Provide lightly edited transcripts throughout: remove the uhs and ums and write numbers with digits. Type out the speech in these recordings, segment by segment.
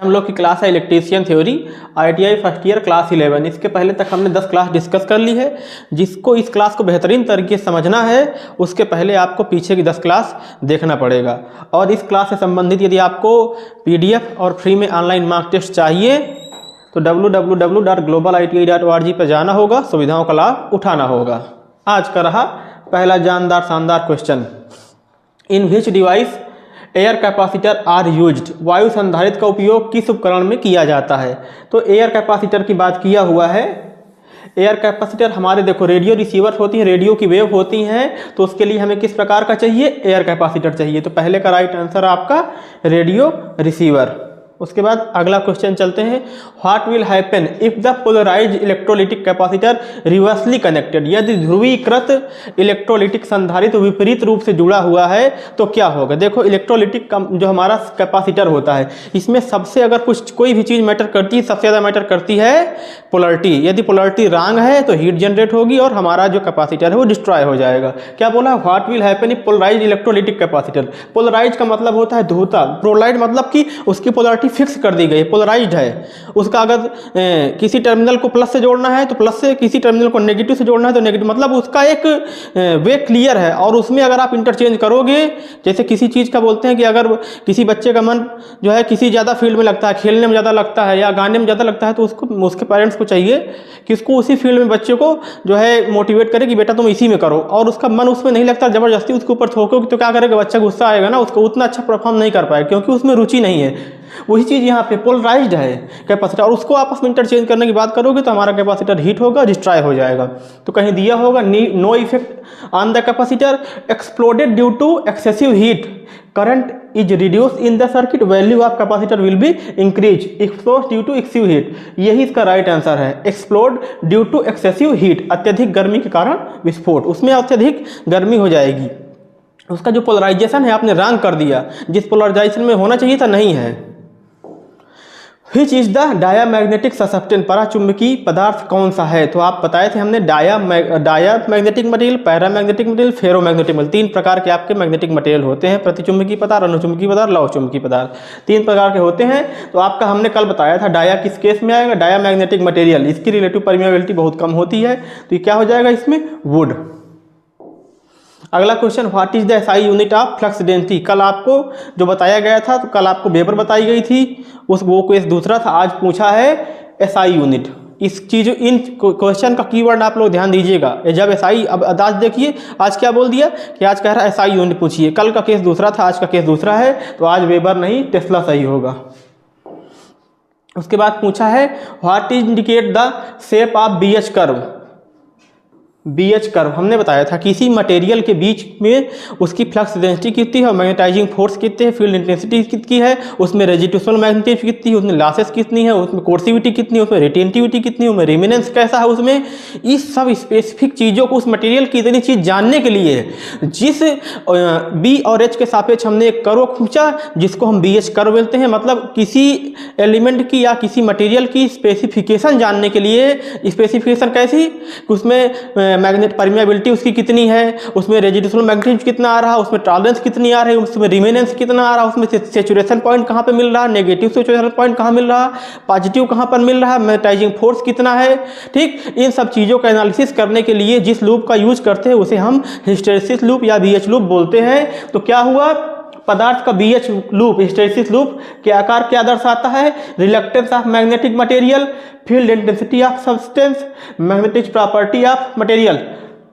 हम लोग की क्लास है electrician theory ITI first year class 11। इसके पहले तक हमने 10 क्लास डिस्कस कर ली है। जिसको इस क्लास को बेहतरीन तरीके से समझना है उसके पहले आपको पीछे की 10 क्लास देखना पड़ेगा। और इस क्लास से संबंधित यदि आपको PDF और फ्री में ऑनलाइन मार्क टेस्ट चाहिए तो www.globaliti.org पर जाना होगा, सुविधाओं का लाभ उठाना होगा। आज का रहा पहला जानदार शानदार question, in which device air capacitor are used, वायु संधारित्र का उपयोग किस उपकरण में किया जाता है। तो एयर कैपेसिटर की बात किया हुआ है। एयर कैपेसिटर हमारे देखो रेडियो रिसीवर होती हैं, रेडियो की वेव होती हैं, तो उसके लिए हमें किस प्रकार का चाहिए, एयर कैपेसिटर चाहिए। तो पहले का राइट आंसर आपका रेडियो रिसीवर। उसके बाद अगला क्वेश्चन चलते हैं, what will happen if the polarised electrolytic capacitor reversely connected, यदि ध्रुवीकृत इलेक्ट्रोलिटिक संधारित्र विपरीत रूप से जुड़ा हुआ है तो क्या होगा। देखो इलेक्ट्रोलिटिक जो हमारा कैपेसिटर होता है इसमें सबसे अगर कुछ कोई भी चीज़ मैटर करती है, सबसे ज़्यादा मैटर करती है पोलरिटी। यदि पोलरिटी रॉन्ग है तो हीट जनरेट होगी और हमारा जो कैपेसिटर है वो डिस्ट्रॉय हो जाएगा। क्या बोला, what will happen if polarised electrolytic capacitor. Polarise का मतलब होता है ध्रुवता, पोलराइज मतलब कि उसकी पोलरिटी फिक्स कर दी गई, पोलराइज्ड है। उसका अगर किसी टर्मिनल को प्लस से जोड़ना है तो प्लस से, किसी टर्मिनल को नेगेटिव से जोड़ना है तो नेगेटिव, मतलब उसका एक वे क्लियर है। और उसमें अगर आप इंटरचेंज करोगे, जैसे किसी चीज़ का बोलते हैं कि अगर किसी बच्चे का मन जो है किसी ज़्यादा फील्ड में लगता है, खेलने में ज़्यादा लगता है या गाने में ज़्यादा लगता है, तो उसको उसके पेरेंट्स को चाहिए कि उसको उसी फील्ड में बच्चे को जो है मोटिवेट करे कि बेटा तुम इसी में करो। और उसका मन उसमें नहीं लगता, ज़बरदस्ती उसके ऊपर थोकोगे तो क्या करेगा, बच्चा गुस्सा आएगा ना, उसको उतना अच्छा परफॉर्म नहीं कर पाएगा क्योंकि उसमें रुचि नहीं है। वही चीज़ यहाँ पे पोलराइज्ड है कैपेसिटर, और उसको आपस में इंटरचेंज करने की बात करोगे तो हमारा कैपेसिटर हीट होगा, डिस्ट्रॉय हो जाएगा। तो कहीं दिया होगा no effect on the capacitor exploded due to excessive heat, current is reduce in the circuit, value of capacitor will be increase, explode due to excessive heat. यही इसका राइट आंसर है, explode due to excessive heat, अत्यधिक गर्मी के कारण विस्फोट, उसमें अत्यधिक गर्मी हो जाएगी। उसका जो पोलराइजेशन है आपने रॉन्ग कर दिया, जिस पोलराइजेशन में होना चाहिए था नहीं है। Which is the diamagnetic susceptance, पराचुंबकीय पदार्थ कौन सा है। तो आप बताए थे हमने diamagnetic material, paramagnetic material, ferromagnetic material, 3 प्रकार के आपके मैग्नेटिक मटेरियल होते हैं, प्रतिचुंबकीय पदार्थ, अनुचुंबकीय पदार्थ, लौह चुंबकीय पदार्थ, 3 प्रकार के होते हैं। तो आपका हमने कल बताया था डाया किस केस में आएगा, डायामैग्नेटिक मटेरियल, इसकी रिलेटिव परमिएबिलिटी बहुत कम होती है, तो ये क्या हो जाएगा इसमें, वुड। अगला question, what is the SI unit of flux density. कल आपको जो बताया गया था, तो कल आपको वेबर बताई गई थी, वो क्वेश्चन दूसरा था, आज पूछा है SI यूनिट। इस चीज़ इन क्वेश्चन का कीवर्ड आप लोग ध्यान दीजिएगा। जब SI, अब आज देखिए आज क्या बोल दिया कि आज कह रहा है SI यूनिट पूछिए, कल का केस दूसरा था, आज का केस दूसरा है, तो आज वेबर नहीं टेस्ला सही होगा। उसके बाद पूछा है what is indicate the shape of BH curve. BH curve हमने बताया था किसी मटेरियल के बीच में उसकी फ्लक्स डेंसिटी कितनी है, मैग्नेटाइजिंग फोर्स कितने है, फील्ड इंटेंसिटी कितनी है, उसमें रेजिस्टिवल मैग्नेटिज्म कितनी है, उसमें लॉसेस कितनी है, उसमें कोर्सिविटी कितनी है, उसमें रिटेंटिविटी कितनी है, उसमें रिमिनेंस कैसा है, उसमें इस सब स्पेसिफिक चीज़ों को, उस मटेरियल की इतनी चीज़ जानने के लिए जिस B और H के सापेक्ष हमने एक कर्व खींचा जिसको हम BH कर्व बोलते हैं। मतलब किसी एलिमेंट की या किसी मटेरियल की स्पेसिफिकेशन जानने के लिए, स्पेसिफिकेशन कैसी, उसमें मैग्नेट परमिएबिलिटी उसकी कितनी है, उसमें रेजिस्टिवल मैग्नेटिज्म कितना आ रहा है, उसमें टॉलरेंस कितनी आ रही है, उसमें रिमेनेंस कितना आ रहा है, उसमें सैचुरेशन पॉइंट कहाँ पे मिल रहा है, नेगेटिव सैचुरेशन पॉइंट कहाँ मिल रहा है, पॉजिटिव कहाँ पर मिल रहा है, मैग्नेटाइजिंग फोर्स कितना है। ठीक, इन सब चीज़ों का एनालिसिस करने के लिए जिस लूप का यूज करते हैं उसे हम हिस्टैरिसीस लूप या BH लूप बोलते हैं। तो क्या हुआ, पदार्थ का BH लूप, हिस्टैरिसीस लूप के आकार क्या दर्शाता है, reluctance of magnetic material, field intensity of substance, magnetic property of material,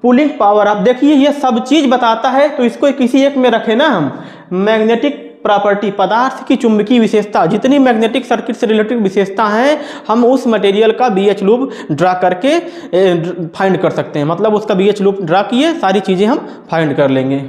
pulling power. आप देखिए ये सब चीज बताता है, तो इसको किसी एक में रखे ना हम, मैग्नेटिक प्रॉपर्टी, पदार्थ की चुंबकीय विशेषता, जितनी मैग्नेटिक सर्किट से रिलेटेड विशेषता हैं हम उस मटेरियल का BH लूप ड्रा करके फाइंड कर सकते हैं। मतलब उसका BH लूप ड्रा किए सारी चीजें हम फाइंड कर लेंगे।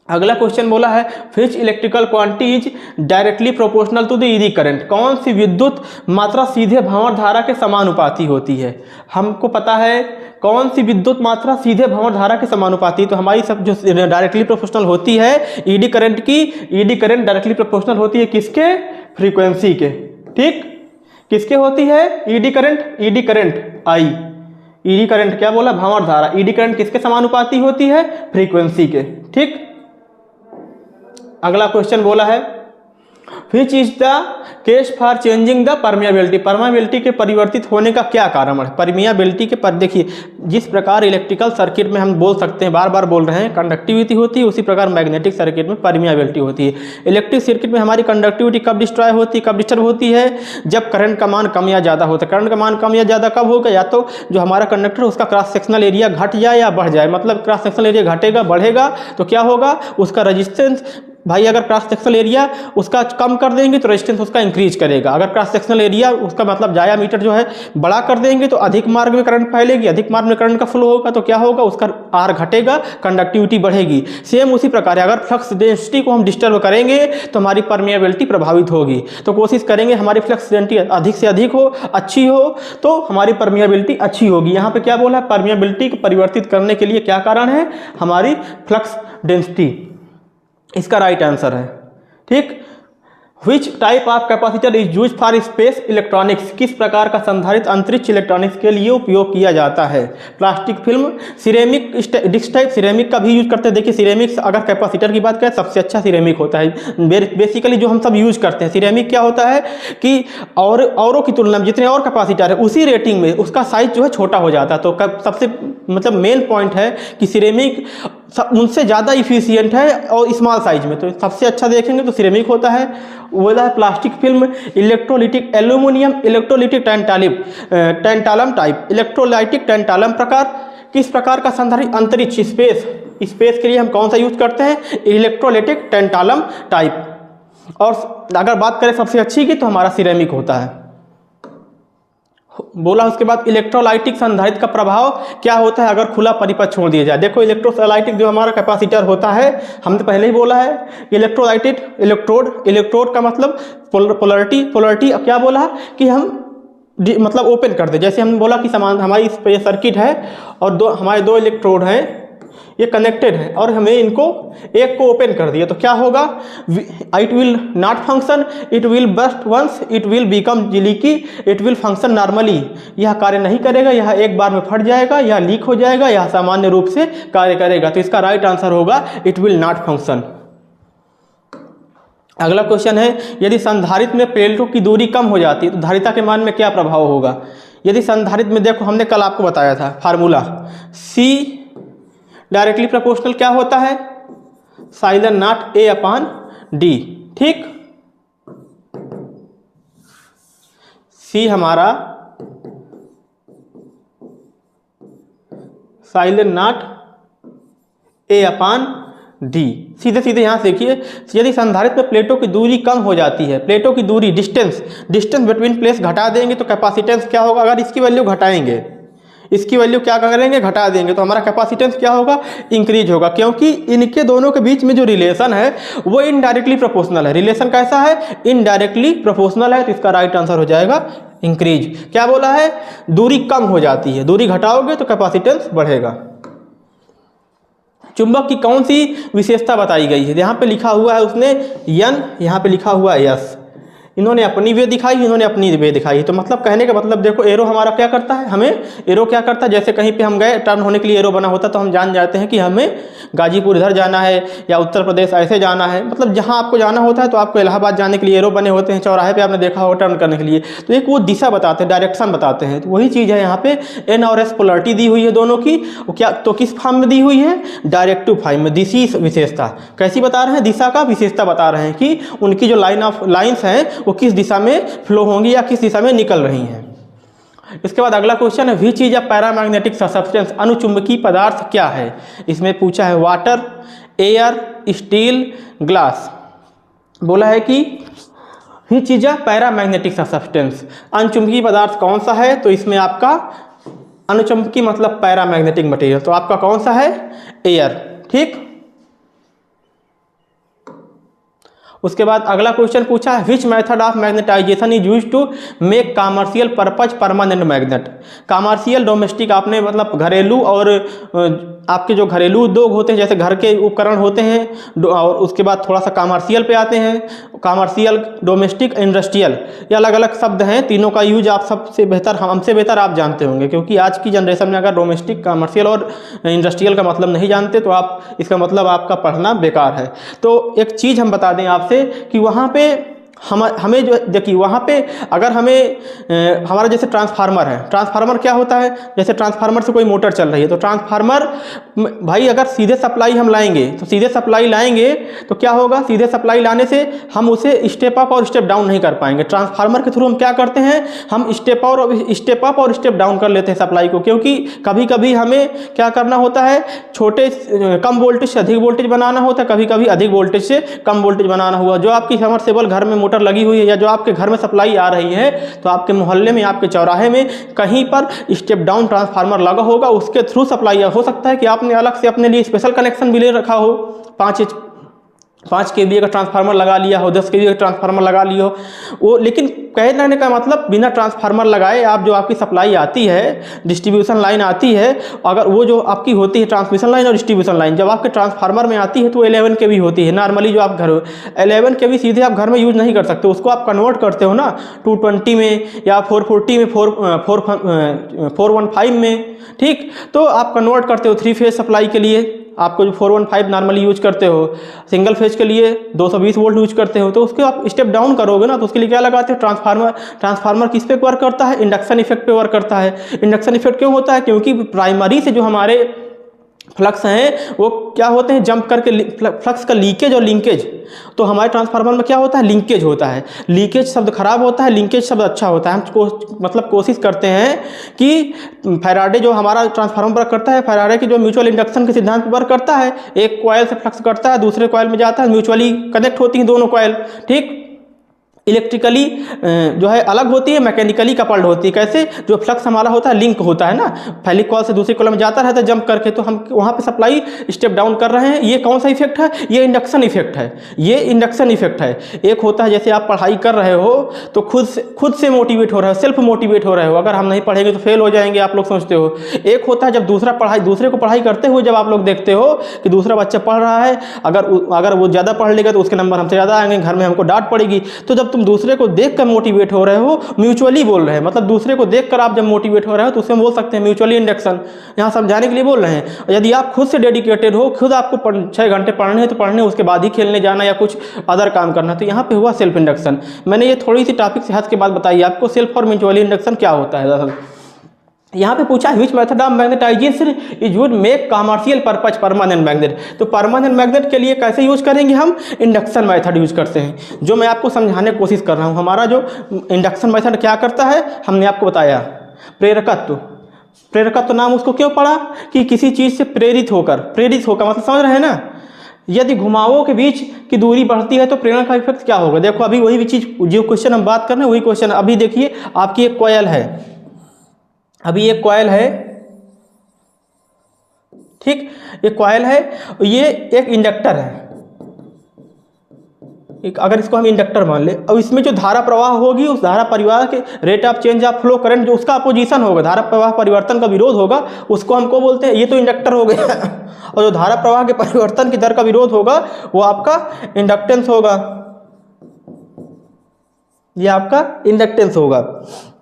अगला क्वेश्चन बोला है which electrical quantity is directly proportional to the eddy current. कौन सी विद्युत मात्रा सीधे भंवर धारा के समानुपाती होती है। हमको पता है कौन सी विद्युत मात्रा सीधे भंवर धारा के समानुपाती, तो हमारी सब जो डायरेक्टली प्रोपोर्शनल होती है ईडी करंट की, ईडी करंट डायरेक्टली प्रोपोर्शनल होती है किसके, फ्रीक्वेंसी के। ठीक, किसके होती है, eddy current, eddy current I, eddy current क्या बोला, भंवर धारा, ईडी करंट किसके समानुपाती होती है, फ्रीक्वेंसी के। ठीक, अगला क्वेश्चन बोला है which is the case for changing the permeability, permeability के परिवर्तित होने का क्या कारण है? परमियाबिलिटी के पर देखिए, जिस प्रकार इलेक्ट्रिकल सर्किट में हम बोल सकते हैं, बार बार बोल रहे हैं, कंडक्टिविटी होती है, उसी प्रकार मैग्नेटिक सर्किट में परमियाबिलिटी होती है। इलेक्ट्रिक सर्किट में हमारी कंडक्टिविटी कब डिस्ट्रॉय होती है, कब डिस्टर्ब होती है? जब करंट का मान कम या ज़्यादा होता है। करंट का मान कम या ज़्यादा कब होगा? या तो जो हमारा कंडक्टर उसका क्रॉस सेक्शनल एरिया घट जाए या बढ़ जाए। मतलब क्रॉस सेक्शनल एरिया घटेगा बढ़ेगा तो क्या होगा? उसका रेजिस्टेंस, भाई अगर क्रॉस सेक्शनल एरिया उसका कम कर देंगे तो रेजिस्टेंस उसका इंक्रीज करेगा। अगर क्रॉस सेक्शनल एरिया उसका मतलब डायामीटर जो है बड़ा कर देंगे तो अधिक मार्ग में करंट फैलेगी, अधिक मार्ग में करंट का फ्लो होगा तो क्या होगा? उसका आर घटेगा, कंडक्टिविटी बढ़ेगी। सेम उसी प्रकार है, अगर फ्लक्स डेंसिटी को हम डिस्टर्ब करेंगे तो हमारी परमिएबिलिटी प्रभावित होगी। तो कोशिश करेंगे हमारी फ्लक्स डेंसिटी अधिक से अधिक हो, अच्छी हो, तो हमारी परमिएबिलिटी अच्छी होगी। यहाँ पे क्या बोला है? परमिएबिलिटी को परिवर्तित करने के लिए क्या कारण है? हमारी फ्लक्स डेंसिटी, इसका राइट आंसर है। ठीक। Which type of capacitor is use for space electronics, किस प्रकार का संधारित्र अंतरिक्ष इलेक्ट्रॉनिक्स के लिए उपयोग किया जाता है? Plastic film, ceramic, disc type, ceramic का भी यूज करते हैं। देखिए सिरेमिक अगर कैपेसिटर की बात करें सबसे अच्छा सिरेमिक होता है। बेसिकली जो हम सब यूज करते हैं सिरेमिक क्या होता है कि औरों की तुलना में जितने और कैपेसिटर है उसी रेटिंग में उसका साइज जो है छोटा हो जाता है। तो सबसे मतलब मेन पॉइंट है कि सिरेमिक उनसे ज़्यादा इफिशियंट है और स्मॉल साइज में। तो सबसे अच्छा देखेंगे तो सिरेमिक होता है। बोला है plastic film, electrolytic aluminium, electrolytic tantalum type, electrolytic tantalum प्रकार, किस प्रकार का संधारित्र अंतरिक्ष स्पेस के लिए हम कौन सा यूज करते हैं? Electrolytic tantalum type. और अगर बात करें सबसे अच्छी की तो हमारा सिरेमिक होता है। बोला उसके बाद इलेक्ट्रोलाइटिक संधारित्र का प्रभाव क्या होता है अगर खुला परिपथ छोड़ दिया जाए? देखो इलेक्ट्रोलाइटिक जो हमारा कैपेसिटर होता है, हमने पहले ही बोला है इलेक्ट्रोलाइटिक, इलेक्ट्रोड का मतलब पोलरिटी क्या बोला कि हम मतलब ओपन कर दे। जैसे हमने बोला कि समान हमारी सर्किट है और हमारे दो इलेक्ट्रोड हैं, ये कनेक्टेड है और हमें इनको एक को ओपन कर दिया तो क्या होगा? It will not function, it will burst once, it will become leaky, it will function normally. यह कार्य नहीं करेगा, यह एक बार में फट जाएगा, यह लीक हो जाएगा, यह सामान्य रूप से कार्य करेगा। तो इसका राइट आंसर होगा इट विल नॉट फंक्शन। अगला क्वेश्चन है, यदि संधारित्र में प्लेटों की दूरी कम हो जाती है तो धारिता के मान में क्या प्रभाव होगा? यदि संधारित्र में, देखो हमने कल आपको बताया था फार्मूला, C डायरेक्टली प्रोपोर्शनल क्या होता है? साइलन नॉट A अपॉन D। ठीक, C हमारा साइलन नॉट A अपॉन D। सीधे सीधे यहाँ से देखिए, यदि संधारित्र में प्लेटों की दूरी कम हो जाती है, प्लेटों की दूरी डिस्टेंस बिटवीन प्लेट्स घटा देंगे तो कैपेसिटेंस क्या होगा? अगर इसकी वैल्यू घटाएंगे, इसकी वैल्यू क्या करेंगे? घटा देंगे तो हमारा कैपेसिटेंस क्या होगा? इंक्रीज होगा, क्योंकि इनके दोनों के बीच में जो रिलेशन है वो इनडायरेक्टली प्रोपोर्शनल है। रिलेशन कैसा है? इनडायरेक्टली प्रोपोर्शनल है। तो इसका राइट आंसर हो जाएगा इंक्रीज। क्या बोला है? दूरी कम हो जाती है, दूरी घटाओगे तो कैपेसिटेंस बढ़ेगा। चुंबक की कौन सी विशेषता बताई गई है? यहाँ पे लिखा हुआ है उसने N, यहाँ पे लिखा हुआ है S। इन्होंने अपनी वे दिखाई, इन्होंने अपनी वे दिखाई। तो मतलब कहने का मतलब देखो, एरो हमारा क्या करता है? हमें एरो क्या करता है? जैसे कहीं पे हम गए, टर्न होने के लिए एरो बना होता तो हम जान जाते हैं कि हमें गाजीपुर इधर जाना है या उत्तर प्रदेश ऐसे जाना है। मतलब जहाँ आपको जाना होता है तो आपको इलाहाबाद जाने के लिए एरो बने होते हैं, चौराहे पे आपने देखा होगा टर्न करने के लिए। तो एक वो दिशा बताते हैं, डायरेक्शन बताते हैं। तो वही चीज़ है यहाँ पे N और S पोलरिटी दी हुई है दोनों की। वो क्या तो किस फॉर्म में दी हुई है? डायरेक्टिव फॉर्म में। दिशी विशेषता कैसी बता रहे हैं? दिशा का विशेषता बता रहे हैं कि उनकी जो लाइन्स हैं वो किस दिशा में फ्लो होंगी या किस दिशा में निकल रही हैं। इसके बाद अगला क्वेश्चन है, which is a paramagnetic substance, अनुचुंबकीय पदार्थ क्या है? इसमें पूछा है वाटर, एयर, स्टील, ग्लास। बोला है कि which is a paramagnetic substance, अनुचुंबकीय पदार्थ कौन सा है? तो इसमें आपका अनुचुंबकीय मतलब पैरामैग्नेटिक मटेरियल, तो आपका कौन सा है? एयर। ठीक, उसके बाद अगला क्वेश्चन पूछा है, which method of magnetisation is use to make commercial purpose permanent magnet. Commercial domestic आपने मतलब घरेलू और आपके जो घरेलू उद्योग होते हैं जैसे घर के उपकरण होते हैं, और उसके बाद थोड़ा सा कमर्शियल पे आते हैं। कमर्शियल, डोमेस्टिक, इंडस्ट्रियल, ये अलग अलग शब्द हैं। तीनों का यूज आप सबसे बेहतर, हमसे बेहतर आप जानते होंगे, क्योंकि आज की जनरेशन में अगर डोमेस्टिक, कमर्शियल और इंडस्ट्रियल का मतलब नहीं जानते तो आप इसका मतलब आपका पढ़ना बेकार है। तो एक चीज़ हम बता दें आपसे कि वहाँ पे हमें जो देखिए वहाँ पे अगर हमें हमारा जैसे ट्रांसफार्मर है, ट्रांसफार्मर क्या होता है, जैसे ट्रांसफार्मर से कोई मोटर चल रही है तो ट्रांसफार्मर भाई अगर सीधे सप्लाई हम लाएंगे तो सीधे सप्लाई लाएंगे तो क्या होगा, सीधे सप्लाई लाने से हम उसे स्टेप अप और स्टेप डाउन नहीं कर पाएंगे। ट्रांसफार्मर के थ्रू हम क्या करते हैं, हम स्टेप अप और स्टेप डाउन कर लेते हैं सप्लाई को, क्योंकि कभी कभी हमें क्या करना होता है, छोटे कम वोल्टेज से अधिक वोल्टेज बनाना होता है, कभी कभी अधिक वोल्टेज से कम वोल्टेज बनाना हुआ। जो आपकी समरसेबल घर में मोटर लगी हुई है या जो आपके घर में सप्लाई आ रही है तो आपके मोहल्ले में, आपके चौराहे में कहीं पर स्टेप डाउन ट्रांसफार्मर लगा होगा, उसके थ्रू सप्लाई हो सकता है कि आपने अलग से अपने लिए स्पेशल कनेक्शन भी ले रखा हो, 5 kVA का ट्रांसफार्मर लगा लिया हो, 10 kVA का ट्रांसफार्मर लगा लिया हो वो। लेकिन कहने का मतलब बिना ट्रांसफार्मर लगाए आप जो आपकी सप्लाई आती है, डिस्ट्रीब्यूशन लाइन आती है, अगर वो जो आपकी होती है ट्रांसमिशन लाइन और डिस्ट्रीब्यूशन लाइन, जब आपके ट्रांसफार्मर में आती है तो 11 kV होती है नॉर्मली। जो आप घर 11 kV सीधे आप घर में यूज नहीं कर सकते, उसको आप कन्वर्ट करते हो ना 220 में या 440 में, 415 में, ठीक। तो आप कन्वर्ट करते हो 3 फेज सप्लाई के लिए, आपको जो 415 नॉर्मली यूज करते हो, सिंगल फेज के लिए 220 वोल्ट यूज करते हो, तो उसके आप स्टेप डाउन करोगे ना तो उसके लिए क्या लगाते हो, ट्रांसफार्मर किस पे वर्क करता है, इंडक्शन इफेक्ट पे वर्क करता है। इंडक्शन इफेक्ट क्यों होता है, क्योंकि प्राइमरी से जो हमारे फ्लक्स हैं वो क्या होते हैं, जंप करके फ्लक्स का लीकेज और लिंकेज, तो हमारे ट्रांसफार्मर में क्या होता है, लिंकेज होता है। लीकेज शब्द खराब होता है, लिंकेज शब्द अच्छा होता है। हम मतलब कोशिश करते हैं कि फैराडे जो हमारा ट्रांसफार्मर वर्क करता है, फैराडे की जो म्यूचुअल इंडक्शन के सिद्धांत पर वर्क करता है, एक कॉयल से फ्लक्स करता है, दूसरे कॉयल में जाता है, म्यूचुअली कनेक्ट होती हैं दोनों कॉयल, ठीक। इलेक्ट्रिकली जो है अलग होती है, मैकेनिकली कपल्ड होती है। कैसे, जो फ्लक्स हमारा होता है लिंक होता है ना, पहली कॉल से दूसरी कॉल में जाता रहता है जंप करके, तो हम वहाँ पे सप्लाई स्टेप डाउन कर रहे हैं। ये कौन सा इफेक्ट है, ये इंडक्शन इफेक्ट है, ये इंडक्शन इफेक्ट है। एक होता है जैसे आप पढ़ाई कर रहे हो तो खुद से मोटिवेट हो रहे हो, सेल्फ मोटिवेट हो रहे हो, अगर हम नहीं पढ़ेंगे तो फेल हो जाएंगे आप लोग सोचते हो। एक होता है जब दूसरे को पढ़ाई करते हुए जब आप लोग देखते हो कि दूसरा बच्चा पढ़ रहा है, अगर वो ज़्यादा पढ़ लेगा तो उसके नंबर हमसे ज़्यादा आएंगे, घर में हमको डांट पड़ेगी। तो जब तुम दूसरे को देखकर मोटिवेट हो रहे हो, म्यूचुअली बोल रहे हैं, मतलब दूसरे को देखकर आप जब मोटिवेट हो रहे हो तो उसमें बोल सकते हैं म्यूचुअली इंडक्शन, यहाँ समझाने के लिए बोल रहे हैं। और यदि आप खुद से डेडिकेटेड हो, खुद आपको 6 घंटे पढ़ने हैं तो पढ़ने, उसके बाद ही खेलने जाना या कुछ अदर काम करना, तो यहाँ पे हुआ सेल्फ इंडक्शन। मैंने ये थोड़ी सी टॉपिक से हट के बात बताई आपको, सेल्फ और म्यूचुअली इंडक्शन क्या होता है। दरअसल यहाँ पे पूछा विच method of magnetisation is use make commercial purpose permanent magnet. तो परमानेंट मैग्नेट के लिए कैसे यूज करेंगे, हम इंडक्शन मेथड यूज करते हैं, जो मैं आपको समझाने की कोशिश कर रहा हूँ। हमारा जो इंडक्शन मेथड क्या करता है, हमने आपको बताया प्रेरकत्व नाम उसको क्यों पड़ा, कि किसी चीज़ से प्रेरित होकर मतलब समझ रहे हैं ना, यदि घुमावों के बीच की दूरी बढ़ती है तो प्रेरणा का इफेक्ट क्या होगा। देखो अभी वही चीज़, जो क्वेश्चन हम बात कर रहे हैं वही क्वेश्चन। अभी देखिए आपकी एक कॉयल है, अभी एक कॉयल है, ठीक, एक कॉयल है, ये एक इंडक्टर है, अगर इसको हम इंडक्टर मान ले, और इसमें जो धारा प्रवाह होगी उस धारा परिवार के rate of change of flow current, जो उसका अपोजिशन होगा, धारा प्रवाह परिवर्तन का विरोध होगा, उसको हमको बोलते हैं, ये तो इंडक्टर हो गया और जो धारा प्रवाह के परिवर्तन की दर का विरोध होगा वो आपका इंडक्टेंस होगा, ये आपका इंडक्टेंस होगा।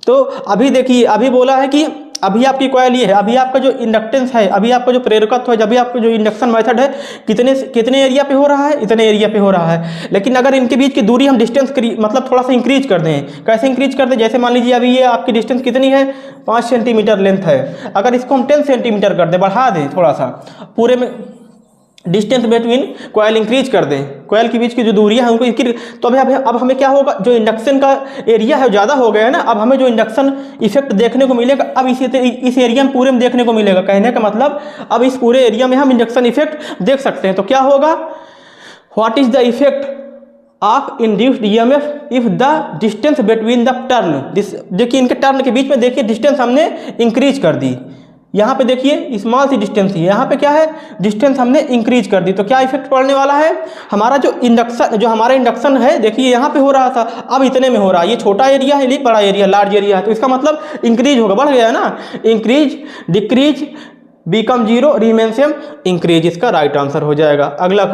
तो अभी देखिए, अभी बोला है कि अभी आपकी कॉयल ये है, अभी आपका जो इंडक्टेंस है, अभी आपका जो प्रेरकत्व है, अभी आपका जो इंडक्शन मेथड है, कितने एरिया पे हो रहा है, इतने एरिया पे हो रहा है। लेकिन अगर इनके बीच की दूरी हम डिस्टेंस मतलब थोड़ा सा इंक्रीज कर दें, कैसे इंक्रीज कर दें, जैसे मान लीजिए अभी ये आपकी डिस्टेंस कितनी है, 5 सेंटीमीटर लेंथ है, अगर इसको हम 10 सेंटीमीटर कर दें, बढ़ा दें थोड़ा सा, पूरे में डिस्टेंस बिटवीन कॉयल इंक्रीज कर दें, कॉयल के बीच की जो दूरियां हैं उनको इंक्रीज, तो अब हमें क्या होगा, जो इंडक्शन का एरिया है ज़्यादा हो गया है ना, अब हमें जो इंडक्शन इफेक्ट देखने को मिलेगा अब इस एरिया में पूरे में देखने को मिलेगा। कहने का मतलब अब इस पूरे एरिया में हम इंडक्शन इफेक्ट देख सकते हैं। तो क्या होगा, what is the effect of induced EMF if the distance between the turn, देखिए इनके टर्न के बीच में देखिए डिस्टेंस हमने इंक्रीज कर दी, यहाँ पे देखिए स्मॉल सी डिस्टेंस ही, यहाँ पे क्या है, डिस्टेंस हमने इंक्रीज कर दी। तो क्या इफेक्ट पड़ने वाला है, हमारा जो हमारा इंडक्शन है, देखिए यहाँ पे हो रहा था, अब इतने में हो रहा है, ये छोटा एरिया है, ये बड़ा एरिया, लार्ज एरिया है, तो इसका मतलब इंक्रीज होगा, बढ़ गया है ना, increase decrease become 0 remain same increase, इसका राइट आंसर हो जाएगा। अगला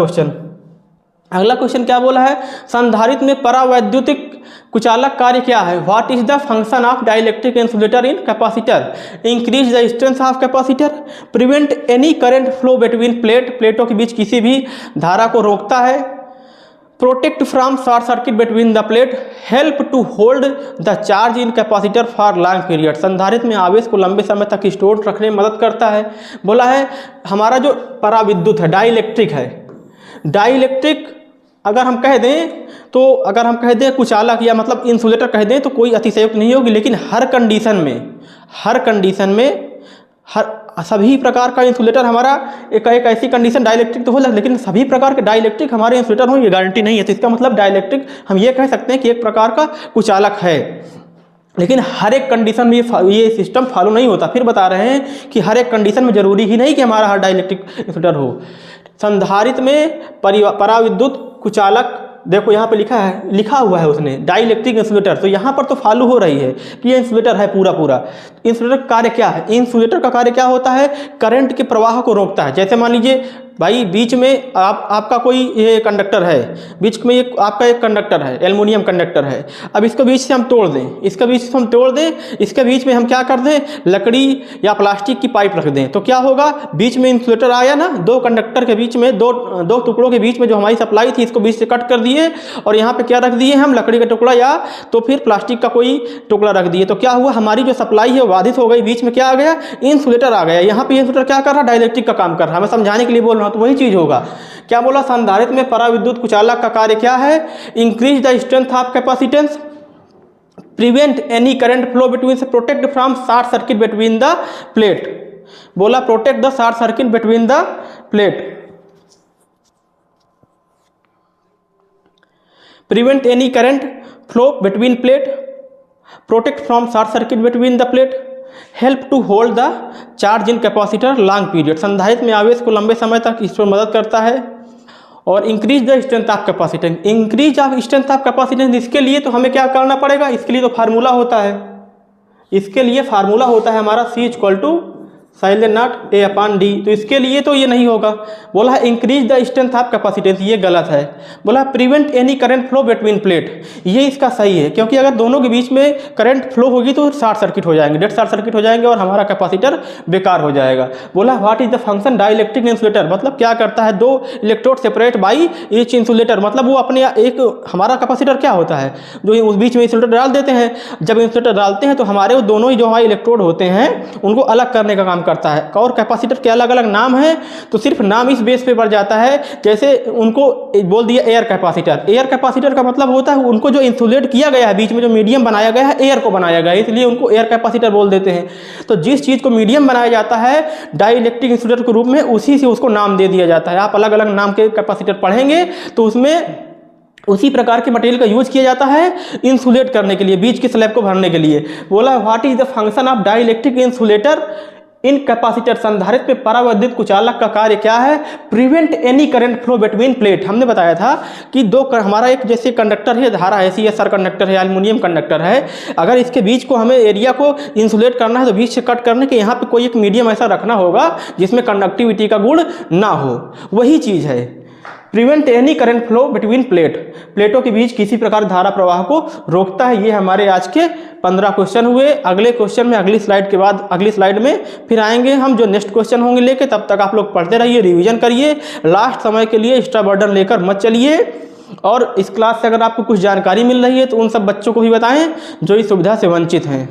क्वेश्चन क्या बोला है, संधारित्र में परावैद्युतिक कुचालक कार्य क्या है, what is the function of dielectric insulator in capacitor, increase the strength of capacitor, prevent any current flow between प्लेटों के बीच किसी भी धारा को रोकता है, protect from short circuit between the plate, help to hold the charge in capacitor for long period, संधारित्र में आवेश को लंबे समय तक स्टोर रखने में मदद करता है। बोला है हमारा जो पराविद्युत है, डाइलेक्ट्रिक है, डाइलेक्ट्रिक अगर हम कह दें तो, अगर हम कह दें कुचालक या मतलब इंसुलेटर कह दें तो कोई अतिशयोक्ति नहीं होगी, लेकिन हर कंडीशन में हर सभी प्रकार का इंसुलेटर हमारा एक ऐसी कंडीशन डाइलेक्ट्रिक तो हो, लेकिन सभी प्रकार के डाइलेक्ट्रिक हमारे इंसुलेटर हो ये गारंटी नहीं है। तो इसका मतलब डाइलेक्ट्रिक हम ये कह सकते हैं कि एक प्रकार का कुचालक है, लेकिन हर एक कंडीशन में ये सिस्टम फॉलो नहीं होता। फिर बता रहे हैं कि हर एक कंडीशन में जरूरी ही नहीं कि हमारा हर डाइलेक्ट्रिक इंसुलेटर हो। संधारित्र में पराविद्युत कुचालक, देखो यहाँ पे लिखा हुआ है उसने डाइलेक्ट्रिक इंसुलेटर, तो यहाँ पर तो फॉलो हो रही है कि ये इंसुलेटर है पूरा। इंसुलेटर का कार्य क्या है? इंसुलेटर का कार्य क्या होता है? करंट के प्रवाह को रोकता है। जैसे मान लीजिए भाई बीच में आपका कोई ये कंडक्टर है, बीच में आपका एक कंडक्टर है, एल्युमिनियम कंडक्टर है। अब इसको बीच से हम तोड़ दें, इसके बीच में हम क्या कर दें, लकड़ी या प्लास्टिक की पाइप रख दें, तो क्या होगा, बीच में इंसुलेटर आया ना, दो कंडक्टर के बीच में, दो टुकड़ों के बीच में जो हमारी सप्लाई थी इसको बीच से कट कर दिए और यहाँ पे क्या रख दिए हम, लकड़ी का टुकड़ा या तो फिर प्लास्टिक का कोई टुकड़ा रख दिए। तो क्या हुआ, हमारी जो सप्लाई है बाधित हो गई, बीच में क्या आ गया, इंसुलेटर आ गया। यहाँ पे इंसुलेटर क्या कर रहा है, डाइलेक्ट्रिक का काम कर रहा है। मैं समझाने के लिए बोल रहा हूँ तो वही चीज होगा। क्या बोला, संधारित्र में पराविद्युत कुचालक का कार्य क्या है, increase the strength of capacitance, prevent any current flow between, protect from short circuit between the plate. बोला protect the short circuit between the plate, prevent any current flow between plate, protect from short circuit between the plate, help to hold the charge in capacitor long period, संधारित्र में आवेश को लंबे समय तक इस पर मदद करता है। और increase the strength of capacitance, increase of strength of capacitance, इसके लिए तो हमें क्या करना पड़ेगा, इसके लिए तो फार्मूला होता है, इसके लिए फार्मूला होता है हमारा C = साइलेंट नॉट A/D। तो इसके लिए तो ये नहीं होगा। बोला है increase the strength of capacitance, ये गलत है। बोला prevent any current flow between plate, ये इसका सही है, क्योंकि अगर दोनों के बीच में करंट फ्लो होगी तो शॉर्ट सर्किट हो जाएंगे, डेड शॉर्ट सर्किट हो जाएंगे और हमारा कैपेसिटर बेकार हो जाएगा। बोला what is the function dielectric insulator, मतलब क्या करता है, दो electrode separate by each insulator, मतलब वो अपने एक, हमारा कैपेसिटर क्या होता है, जो उस बीच में इंसुलेटर डाल देते हैं, जब इंसुलेटर डालते हैं तो हमारे वो दोनों ही जो हमारे इलेक्ट्रोड होते हैं उनको अलग करने का काम करता है। और कैपेसिटर के अलग अलग नाम है, तो सिर्फ नाम इस बेस पे बढ़ जाता है। जैसे उनको बोल दिया एयर कैपेसिटर, एयर कैपेसिटर का मतलब होता है उनको जो इंसुलेट किया गया है, बीच में जो मीडियम बनाया गया है, एयर को बनाया गया है, इसलिए उनको एयर कैपेसिटर बोल देते हैं। तो जिस चीज़ को मीडियम बनाया जाता है डाइलेक्ट्रिक इंसुलेटर के रूप में, उसी से उसको नाम दे दिया जाता है। आप अलग अलग नाम के कैपेसिटर पढ़ेंगे तो उसमें उसी प्रकार के मटेरियल का यूज किया जाता है इंसुलेट करने के लिए, बीच की स्लैब को भरने के लिए। बोला what is the function of dielectric insulator in capacitor, संधारित्र में पराविद्युत कुचालक का कार्य क्या है, prevent any current flow between plate. हमने बताया था कि हमारा एक जैसे कंडक्टर है, धारा है, CSR कंडक्टर है, एल्युमिनियम कंडक्टर है, अगर इसके बीच को हमें एरिया को इंसुलेट करना है तो बीच से कट करने के यहाँ पे कोई एक मीडियम ऐसा रखना होगा जिसमें कंडक्टिविटी का गुण ना हो, वही चीज़ है prevent any current flow between plate, प्लेटों के बीच किसी प्रकार धारा प्रवाह को रोकता है। ये हमारे आज के 15 क्वेश्चन हुए। अगले क्वेश्चन में अगली स्लाइड में फिर आएंगे हम जो नेक्स्ट क्वेश्चन होंगे लेके। तब तक आप लोग पढ़ते रहिए, रिवीजन करिए, लास्ट समय के लिए एक्स्ट्रा बर्डन लेकर मत चलिए। और इस क्लास से अगर आपको कुछ जानकारी मिल रही है तो उन सब बच्चों को भी बताएं जो इस सुविधा से वंचित हैं।